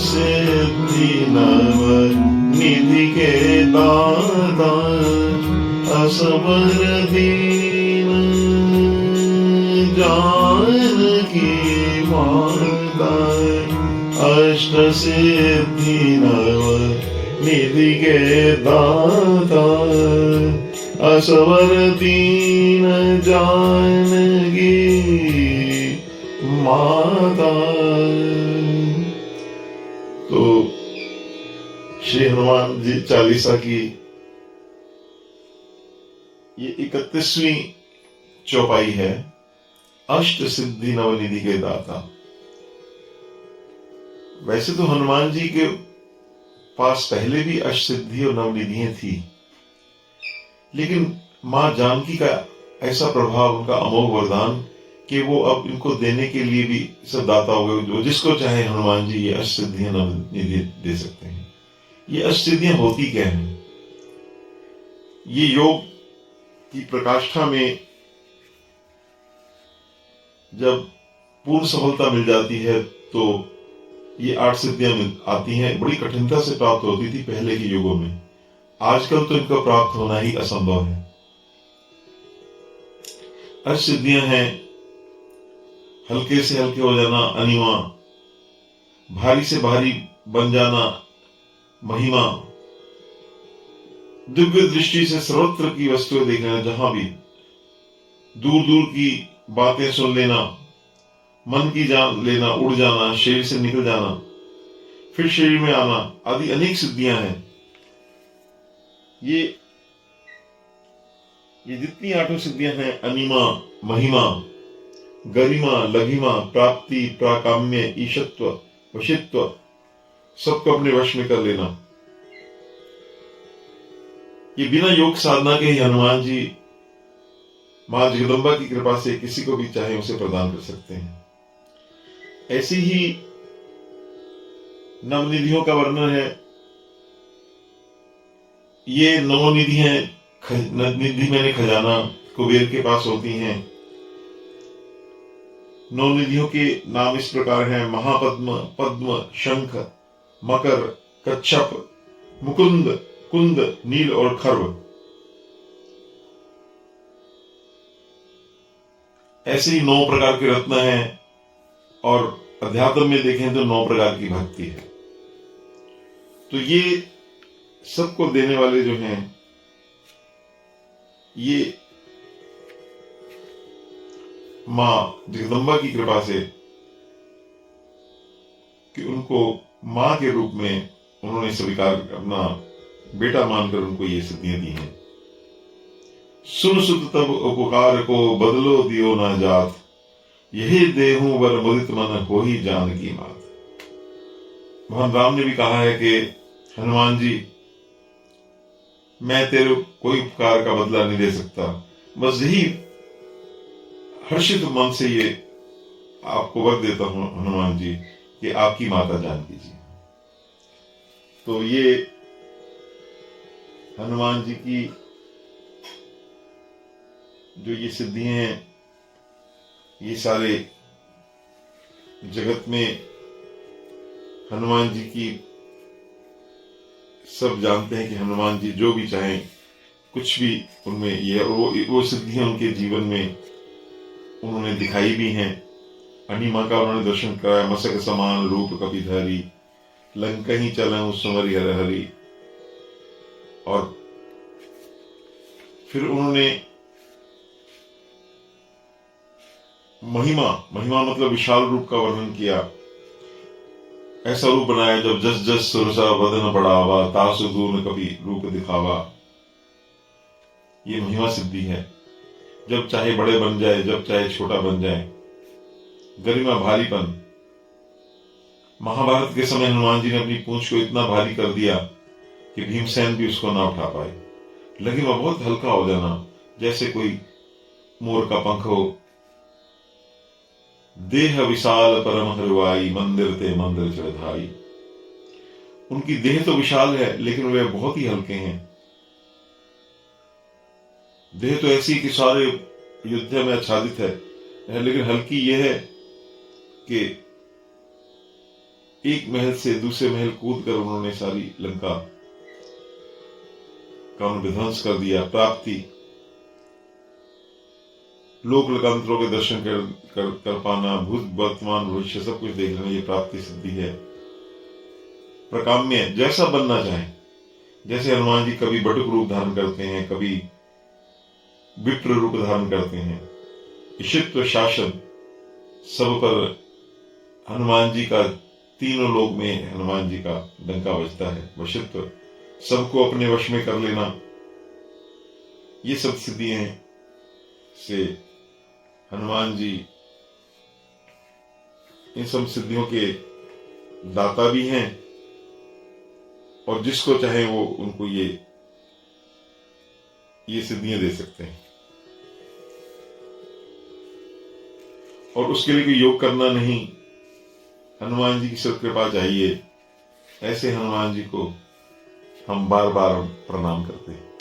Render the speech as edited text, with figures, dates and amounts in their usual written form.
सिद्धि नव निधि के दाता असवर दीन जानकी माता अष्ट सिद्धि नव निधि के दाता असवर दीन जानकी माता। तो श्री हनुमान जी चालीसा की ये 31वीं चौपाई है, अष्ट सिद्धि नवनिधि के दाता। वैसे तो हनुमान जी के पास पहले भी अष्ट सिद्धि और नवनिधियां थी, लेकिन मां जानकी का ऐसा प्रभाव, उनका अमोघ वरदान कि वो अब इनको देने के लिए भी सब दाता हो गए। जो जिसको चाहे हनुमान जी ये अष्ट सिद्धियां नवनिधि दे सकते हैं। ये अष्ट सिद्धियां होती क्या है? ये योग की प्रकाष्ठा में जब पूर्ण सफलता मिल जाती है तो ये 8 सिद्धियां आती हैं। बड़ी कठिनता से प्राप्त होती थी पहले के युगों में, आजकल तो इनका प्राप्त होना ही असंभव है। अष्ट सिद्धियां हैं हल्के से हल्के हो जाना, अनिमा, भारी से भारी बन जाना, महिमा, दिव्य दृष्टि से सर्वत्र की वस्तुएं देख लेना, जहां भी दूर दूर की बातें सुन लेना, मन की जान लेना, उड़ जाना, शरीर से निकल जाना, फिर शरीर में आना, आदि अनेक सिद्धियां हैं। ये जितनी 8 सिद्धियां हैं, अनिमा, महिमा, गरिमा, लघिमा, प्राप्ति, प्राकाम्य, ईशत्व, वशित्व, सबको अपने वश में कर लेना, ये बिना योग साधना के ही हनुमान जी मां जगदम्बा की कृपा से किसी को भी चाहे उसे प्रदान कर सकते हैं। ऐसी ही नवनिधियों का वर्णन है। ये नवनिधि हैं, निधि मैंने खजाना, कुबेर के पास होती हैं। नवनिधियों के नाम इस प्रकार हैं: महापद्म, पद्म, शंख, मकर, कच्छप, मुकुंद, कुंद, नील और खर्व। ऐसे ही 9 प्रकार के रत्न हैं, और अध्यात्म में देखें तो 9 प्रकार की भक्ति है। तो ये सबको देने वाले जो हैं, ये मां जगदम्बा की कृपा से कि उनको मां के रूप में उन्होंने स्वीकार, अपना बेटा मानकर उनको ये सिद्धियां दी हैं। सुन सुत तब उपकार को बदलो दियो ना जात, यही देहूं वर मुदित मन हो ही जानकी मात। भगवान राम ने भी कहा है कि हनुमान जी, मैं तेरे कोई उपकार का बदला नहीं दे सकता, बस यही हर्षित मन से ये आपको वर देता हूं हनुमान जी कि आपकी माता जानकी जी। तो ये हनुमान जी की जो ये सिद्धियां हैं, ये सारे जगत में हनुमान जी की सब जानते हैं कि हनुमान जी जो भी चाहें, कुछ भी उनमें ये वो सिद्धियां उनके जीवन में उन्होंने दिखाई भी हैं। अनिमा का उन्होंने दर्शन कराया, मसक समान रूप कपिधरी, लंका ही चलऊं सुमरि हर हरि। और फिर उन्होंने महिमा मतलब विशाल रूप का वर्णन किया। ऐसा रूप बनाया जब जस जस सुरसा बदन बढ़ावा, तासु दून कभी रूप दिखावा। ये महिमा सिद्धि है, जब चाहे बड़े बन जाए, जब चाहे छोटा बन जाए। गरिमा, भारीपन। महाभारत के समय हनुमान जी ने अपनी पूंछ को इतना भारी कर दिया कि भीमसेन भी उसको ना उठा पाए। लघिमा बहुत हल्का हो जाना, जैसे कोई मोर का पंख हो। देह विशाल परम हरवाई, मंदिर ते मंदिर चढ़ाई। उनकी देह तो विशाल है, लेकिन वे बहुत ही हल्के हैं। देह तो ऐसी कि सारे युद्ध में आच्छादित है, लेकिन हल्की यह है कि एक महल से दूसरे महल कूद कर उन्होंने सारी लंका का विध्वंस कर दिया। प्राप्ति, लोक लोकांतरों के दर्शन कर पाना, भूत वर्तमान भविष्य सब कुछ देख लेना, ये प्राप्ति सिद्धि है। प्रकाम्य, जैसा बनना चाहे, जैसे हनुमान जी कभी बटुक रूप धारण करते हैं, कभी विप्र रूप धारण करते हैं। ईशित्व शासन, सब पर हनुमान जी का, तीनों लोक में हनुमान जी का डंका बजता है। वशित्व, सबको अपने वश में कर लेना, ये सब सिद्धियां से हनुमान जी इन सब सिद्धियों के दाता भी हैं, और जिसको चाहे वो उनको ये सिद्धियां दे सकते हैं। और उसके लिए कोई योग करना नहीं, हनुमान जी की सब कृपा चाहिए। ऐसे हनुमान जी को हम बार बार प्रणाम करते हैं।